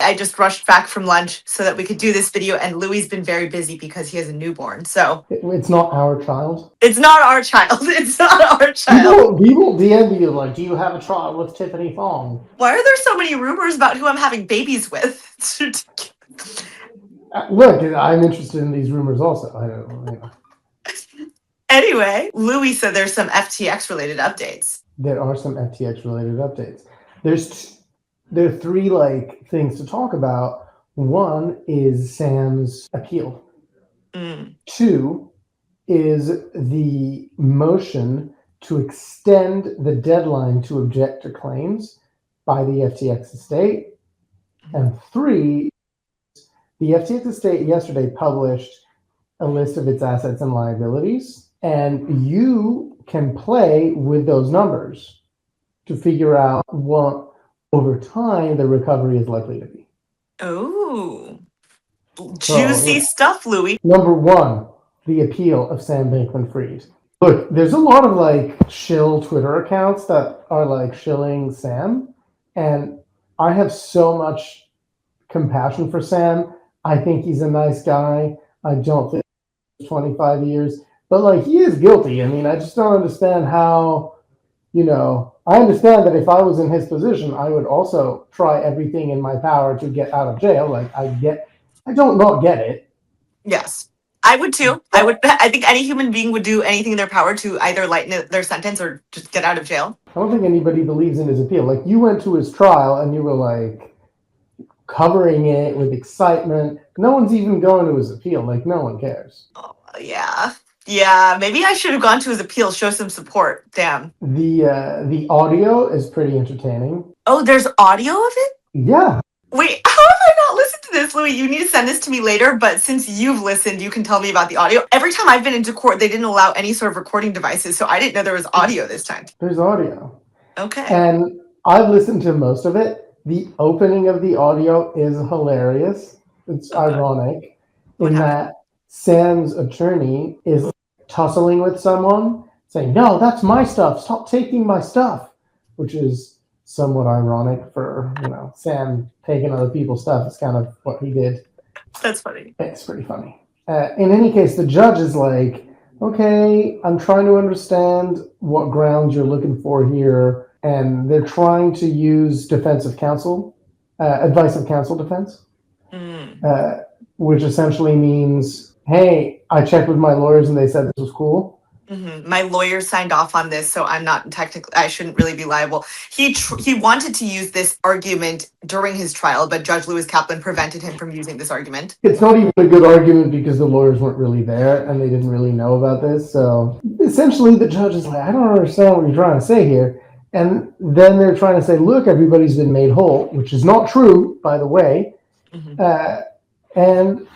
I just rushed back from lunch so that we could do this video, and Louis's been very busy because he has a newborn. So It's not our child. it's not our child. It's not our child. People DM you like, do you have a child with Tiffany Fong? Why are there so many rumors about who I'm having babies with? It's ridiculous. Look, I'm interested in these rumors also. I don't know. Anyway, Louis said there's some FTX related updates. There are some FTX related updates. There are three like things to talk about. One is Sam's appeal. Two is the motion to extend the deadline to object to claims by the FTX estate. And three, the FTX estate yesterday published a list of its assets and liabilities, and you can play with those numbers to figure out what, over time, the recovery is likely to be. Oh, juicy stuff, Louis. Number one, the appeal of Sam Bankman-Fried. Look, there's a lot of like shill Twitter accounts that are like shilling Sam, and I have so much compassion for Sam. I think he's a nice guy. I don't think 25 years, but like he is guilty. I mean, I just don't understand how, I understand that if I was in his position, I would also try everything in my power to get out of jail. Like I don't not get it. Yes, I would too. I think any human being would do anything in their power to either lighten their sentence or just get out of jail. I don't think anybody believes in his appeal. Like you went to his trial and you were like covering it with excitement. No one's even going to his appeal. Like no one cares. Oh, yeah. Yeah, maybe I should have gone to his appeal, show some support. Damn. The audio is pretty entertaining. Oh, there's audio of it? Yeah. Wait, how have I not listened to this, Louis? You need to send this to me later, but since you've listened, you can tell me about the audio. Every time I've been into court, they didn't allow any sort of recording devices, so I didn't know there was audio this time. There's audio. Okay. And I've listened to most of it. The opening of the audio is hilarious. It's ironic in that Sam's attorney is tussling with someone, saying, "No, that's my stuff. Stop taking my stuff," which is somewhat ironic for, Sam taking other people's stuff. It's kind of what he did. That's funny. It's pretty funny. In any case, the judge is like, okay, I'm trying to understand what grounds you're looking for here. And they're trying to use defensive counsel, advice of counsel defense, which essentially means, hey, I checked with my lawyers and they said this was cool. Mm-hmm. My lawyer signed off on this, so I'm not technically, I shouldn't really be liable. He wanted to use this argument during his trial, but Judge Lewis Kaplan prevented him from using this argument. It's not even a good argument because the lawyers weren't really there and they didn't really know about this. So essentially the judge is like, I don't understand what you're trying to say here. And then they're trying to say, look, everybody's been made whole, which is not true, by the way. And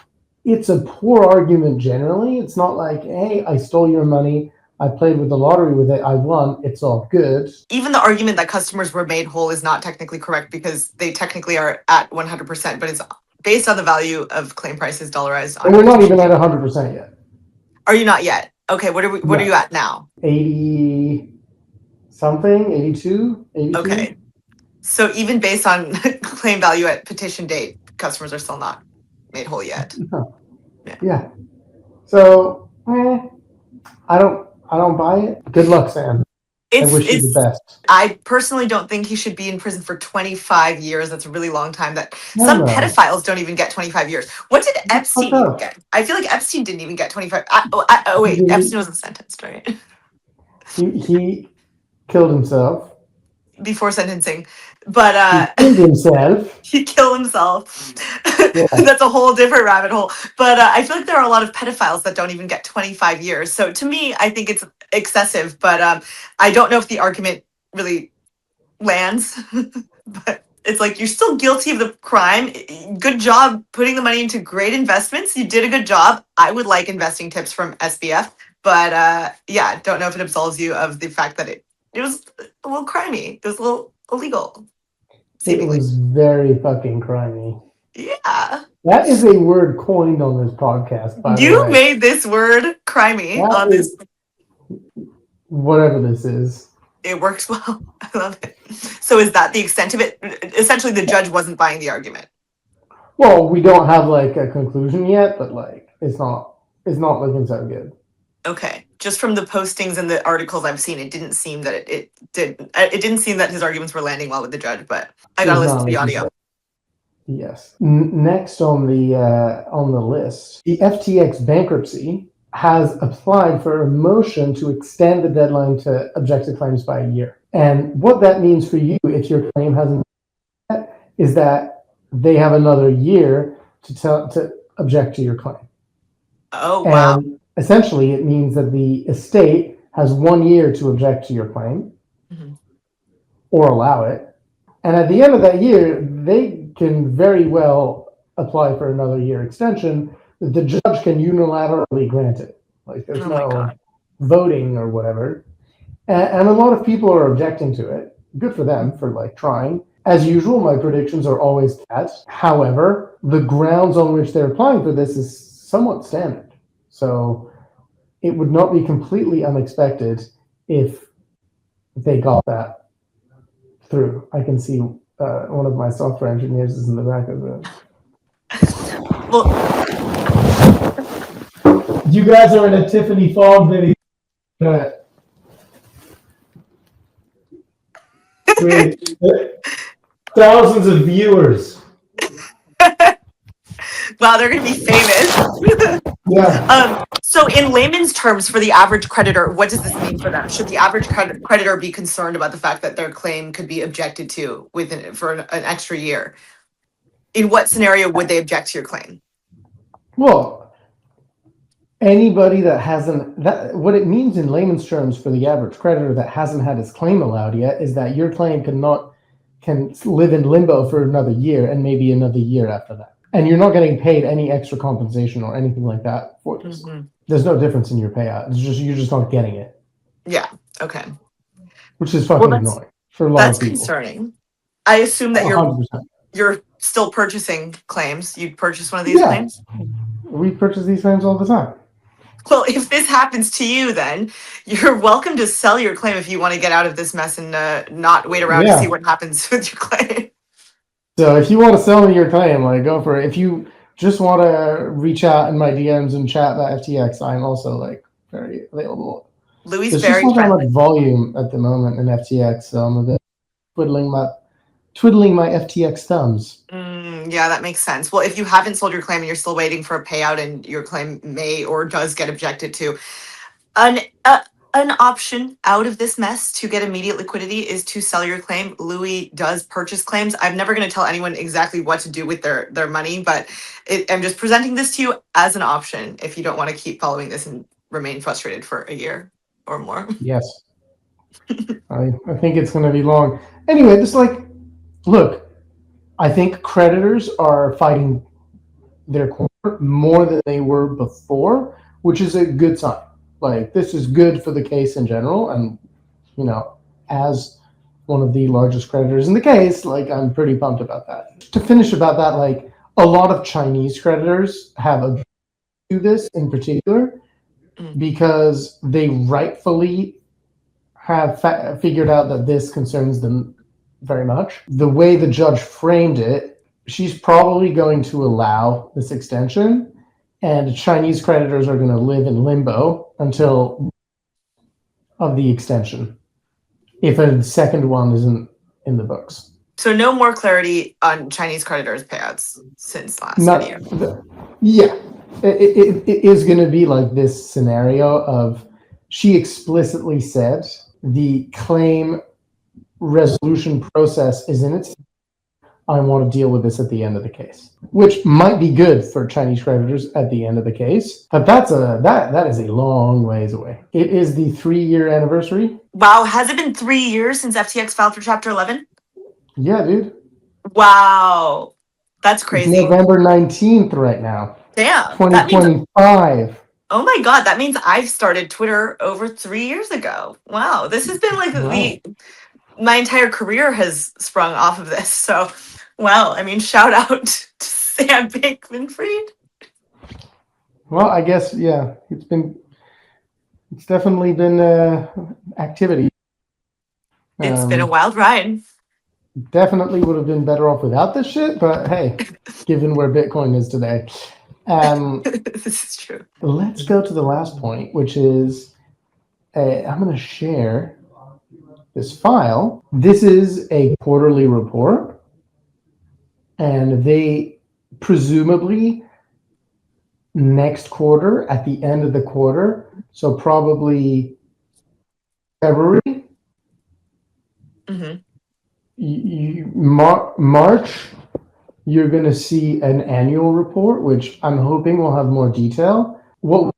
it's a poor argument generally. It's not like, hey, I stole your money. I played with the lottery with it. I won. It's all good. Even the argument that customers were made whole is not technically correct because they technically are at 100%, but it's based on the value of claim prices dollarized. And we're not even at 100% yet. Are you not yet? Okay, what are you at now? 80 something, 82, 82. Okay. So even based on claim value at petition date, customers are still not made whole yet. No. Yeah. So, I don't buy it. Good luck, Sam. I wish you the best. I personally don't think he should be in prison for 25 years. That's a really long time. Some pedophiles don't even get 25 years. What did Epstein even get? I feel like Epstein didn't even get 25. Wait, Epstein wasn't sentenced, right? He killed himself. Before sentencing. But he killed himself. He killed himself. Yeah. That's a whole different rabbit hole. But I feel like there are a lot of pedophiles that don't even get 25 years. So to me, I think it's excessive. But I don't know if the argument really lands. But it's like, you're still guilty of the crime. Good job putting the money into great investments. You did a good job. I would like investing tips from SBF. But yeah, don't know if it absolves you of the fact that it was a little crimey. It was a little illegal. Seemingly. It was very fucking crimey. Yeah. That is a word coined on this podcast, by the way. You made this word crimey on this. Whatever this is. It works well. I love it. So is that the extent of it? Essentially, the judge wasn't buying the argument. Well, we don't have like a conclusion yet, but like it's not looking so good. Okay, just from the postings and the articles I've seen, it didn't seem that it didn't seem that his arguments were landing well with the judge. But I gotta It's listen to not the looking audio. so. Yes. Next on the list, the FTX bankruptcy has applied for a motion to extend the deadline to object to claims by a year. And what that means for you, if your claim hasn't met, is that they have another year to object to your claim. Oh wow. And essentially, it means that the estate has 1 year to object to your claim Mhm. or allow it. And at the end of that year, they can very well apply for another year extension. The judge can unilaterally grant it. Like there's Oh my no god. voting or whatever. And a lot of people are objecting to it. Good for them for like trying. As usual, my predictions are always that. However, the grounds on which they're applying for this is somewhat standard. So it would not be completely unexpected if they got that through. I can see one of my software engineers is in the back of the. Well, You guys are in a Tiffany Fogg video. Great. Thousands of viewers. wow, they're gonna be famous. Yeah. So in layman's terms, for the average creditor, what does this mean for them? Should the average creditor be concerned about the fact that their claim could be objected to for an extra year? In what scenario would they object to your claim? Well, anybody that hasn't that what it means in layman's terms for the average creditor that hasn't had his claim allowed yet is that your claim can live in limbo for another year and maybe another year after that. And you're not getting paid any extra compensation or anything like that for this. Mm-hmm. There's no difference in your payout. It's just you're just not getting it. Yeah. Okay. Which is Well, fucking annoying for a lot that's of people. concerning. I assume that 100%. you're still purchasing claims. You'd purchase one of these Yeah. claims? We purchase these claims all the time. Well, if this happens to you, then you're welcome to sell your claim if you want to get out of this mess and not wait around to see Yeah. what happens with your claim. So if you want to sell me your claim, like go for it. If you just want to reach out in my DMs and chat about FTX, I'm also like very available. Louis is There's just very not that much friendly. volume at the moment in FTX, so I'm a bit twiddling my FTX thumbs. Yeah, that makes sense. Well, if you haven't sold your claim and you're still waiting for a payout and your claim may or does get objected to, an uh, an option out of this mess to get immediate liquidity is to sell your claim. Louis does purchase claims. I'm never going to tell anyone exactly what to do with their money, but I'm just presenting this to you as an option if you don't want to keep following this and remain frustrated for a year or more. Yes, I think it's going to be long. Anyway, just like look, I think creditors are fighting their corner more than they were before, which is a good sign. Like this is good for the case in general, and as one of the largest creditors in the case, like I'm pretty pumped about that. To finish about that, like a lot of Chinese creditors have objected to this in particular because they rightfully have figured out that this concerns them very much. The way the judge framed it, she's probably going to allow this extension, and Chinese creditors are going to live in limbo until of the extension, if a second one isn't in the books. So no more clarity on Chinese creditors payouts since last video. Yeah, it is going to be like this scenario of she explicitly said the claim resolution process is in its. I want to deal with this at the end of the case, which might be good for Chinese creditors at the end of the case, but that is a long ways away. It is the 3-year anniversary. Wow, has it been 3 years since FTX filed for Chapter 11? Yeah, dude. Wow, that's It's crazy. November 19th right now. Damn, that means 2025. oh my god, that means I've started Twitter over 3 years ago. Wow, this has been like Wow. my entire career has sprung off of this. So, wow, I mean, shout out to Sam Bankman-Fried. Well, I guess yeah. It's definitely been activity. It's been a wild ride. definitely would have been better off without this shit, but hey, given where Bitcoin is today. This is true. Let's go to the last point, which is I'm going to share this file. This is a quarterly report, and they presumably next quarter, at the end of the quarter, so probably February, March, you're going to see an annual report, which I'm hoping will have more detail. What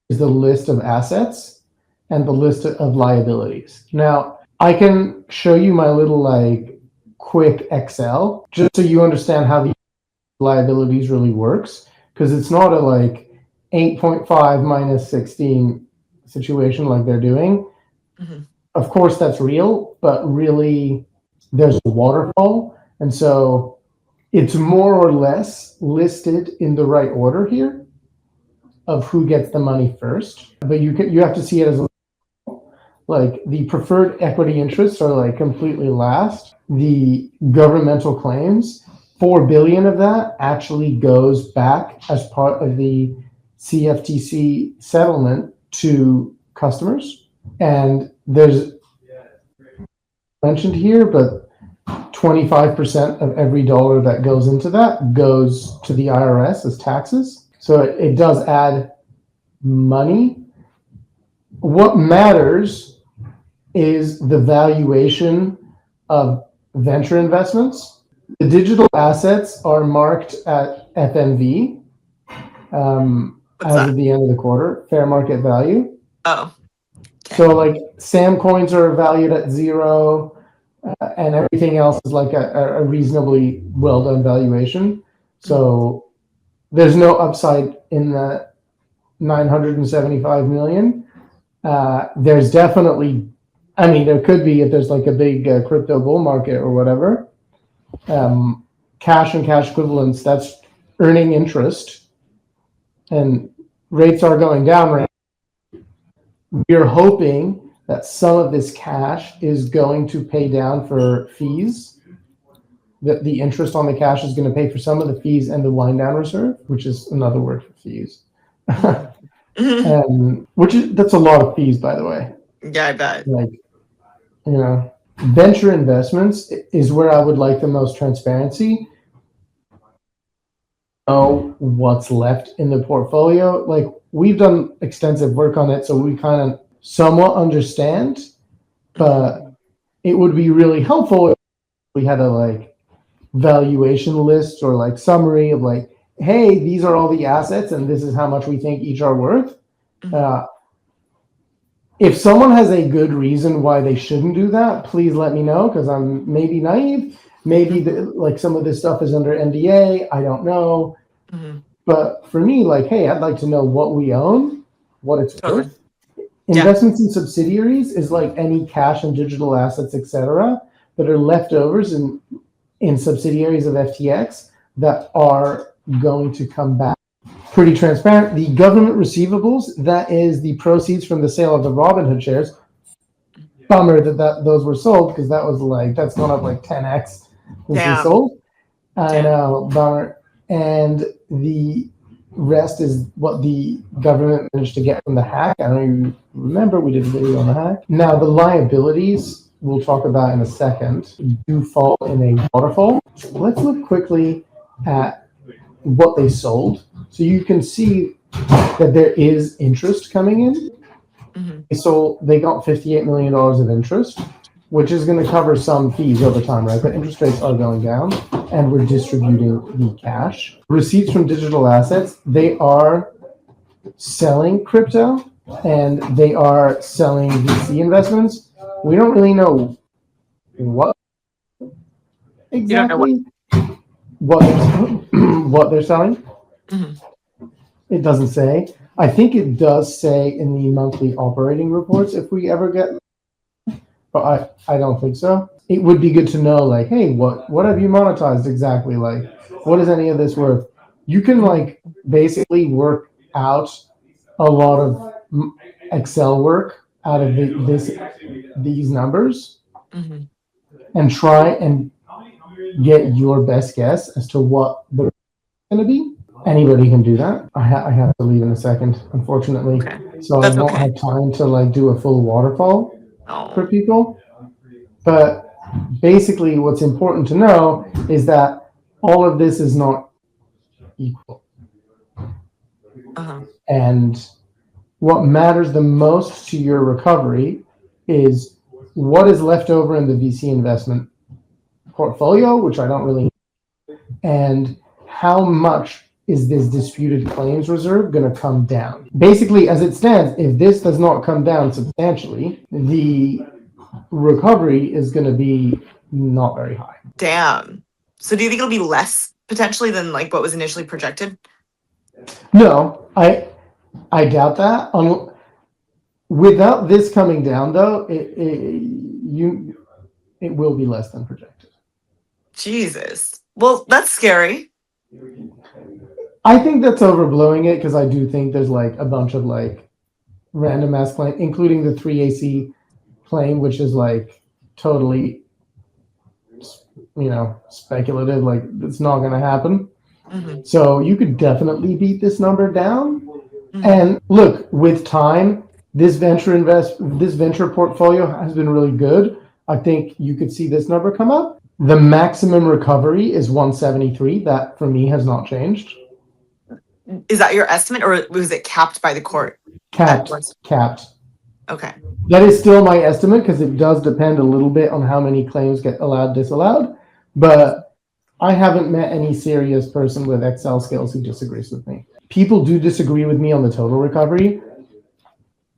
is the list of assets and the list of liabilities? Now, I can show you my little like quick Excel just so you understand how the liabilities really works, because it's not a like 8.5 minus 16 situation like they're doing. Of course, that's real, but really there's a waterfall. And so it's more or less listed in the right order here of who gets the money first. But you have to see it as like the preferred equity interests are like completely last. The governmental claims, 4 billion of that actually goes back as part of the CFTC settlement to customers. And there's mentioned here, but 25% of every dollar that goes into that goes to the IRS as taxes. So it does add money. What matters is the valuation of venture investments. The digital assets are marked at FMV as of the end of the quarter, fair market value. Oh. Okay. So like Sam coins are valued at 0, and everything else is like a reasonably well done valuation. So there's no upside in the 975 million. There's definitely, I mean, there could be if there's like a big crypto bull market or whatever. Cash and cash equivalents, that's earning interest, and rates are going down right now. We're hoping that some of this cash is going to pay down for fees. That the interest on the cash is going to pay for some of the fees and the wind down reserve, which is another word for fees. That's a lot of fees, by the way. Yeah, I bet. Like, you know, venture investments is where I would like the most transparency. Know what's left in the portfolio. Like, we've done extensive work on it, so we kind of somewhat understand, but it would be really helpful if we had a like valuation list or like summary of like, hey, these are all the assets and this is how much we think each are worth. If someone has a good reason why they shouldn't do that, please let me know, because I'm maybe naive. Maybe like some of this stuff is under NDA. I don't know. But for me, like, hey, I'd like to know what we own, what it's worth. Investments in subsidiaries is like any cash and digital assets, etc., that are leftovers in subsidiaries of FTX that are going to come back. Pretty transparent. The government receivables, that is the proceeds from the sale of the Robinhood shares. Bummer that those were sold, because that was like, that's gone up like 10x since we sold. I know, bummer. And the rest is what the government managed to get from the hack. I don't even remember, we did a video on the hack. Now the liabilities we'll talk about in a second do fall in a waterfall. Let's look quickly at what they sold. So you can see that there is interest coming in. So they got $58 million of interest, which is going to cover some fees over time, right? But interest rates are going down, and we're distributing the cash. Receipts from digital assets, they are selling crypto, and they are selling VC investments. We don't really know what exactly what they're selling. It doesn't say. I think it does say in the monthly operating reports if we ever get, but I don't think so. It would be good to know, like, hey, what have you monetized exactly? Like, what is any of this worth? You can like basically work out a lot of Excel work out of these numbers, and try and get your best guess as to what the going to be. Anybody can do that. I have to leave in a second, unfortunately, Okay. so I That's won't okay. have time to like do a full waterfall for Oh. people. But basically, what's important to know is that all of this is not equal, Uh-huh. and what matters the most to your recovery is what is left over in the VC investment portfolio, which I don't really, and how much is this disputed claims reserve going to come down? Basically, as it stands, if this does not come down substantially, the recovery is going to be not very high. Damn. So do you think it'll be less potentially than like what was initially projected? No, I doubt that. Without this coming down, though, it will be less than projected. Jesus. Well, that's scary. I think that's overblowing it because I do think there's like a bunch of like random ass claim, including the 3AC claim, which is like totally, speculative. Like it's not going to happen. Mm-hmm. So you could definitely beat this number down. Mm-hmm. And look, with time, this venture portfolio has been really good. I think you could see this number come up. The maximum recovery is 173. That for me has not changed. Is that your estimate or was it capped by the court? Capped. Okay. That is still my estimate because it does depend a little bit on how many claims get allowed, disallowed. But I haven't met any serious person with Excel skills who disagrees with me. People do disagree with me on the total recovery.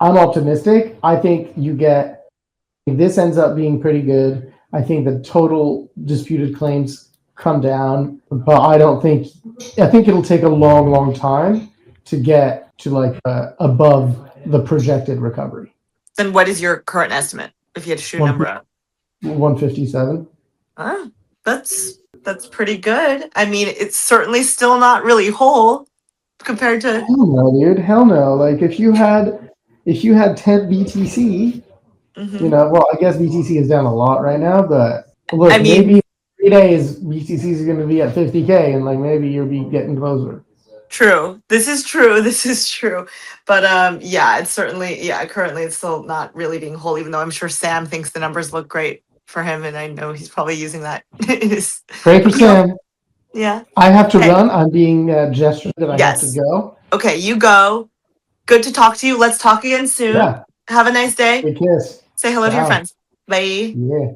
I'm optimistic. I think if this ends up being pretty good, I think the total disputed claims come down, but I think it'll take a long, long time to get to like above the projected recovery. Then what is your current estimate if you had to shoot a number out? 157. That's pretty good. I mean, it's certainly still not really whole compared to. Hell no, dude. Hell no. Like if you had 10 BTC, Mm-hmm. well, I guess BTC is down a lot right now, but look, I mean, maybe 3 days BTC is going to be at 50K, and like maybe you'll be getting closer. true. This is true. This is true. But yeah, it's certainly, currently it's still not really being whole, even though I'm sure Sam thinks the numbers look great for him, and I know he's probably using that in his Pray for Sam. Yeah. I have to run. I'm being gestured that I have to Yes. go. Okay, you go. Good to talk to you. Let's talk again soon. Yeah. Have a nice day. Good kiss. Say hello to your Ciao. friends. Bye. Yeah.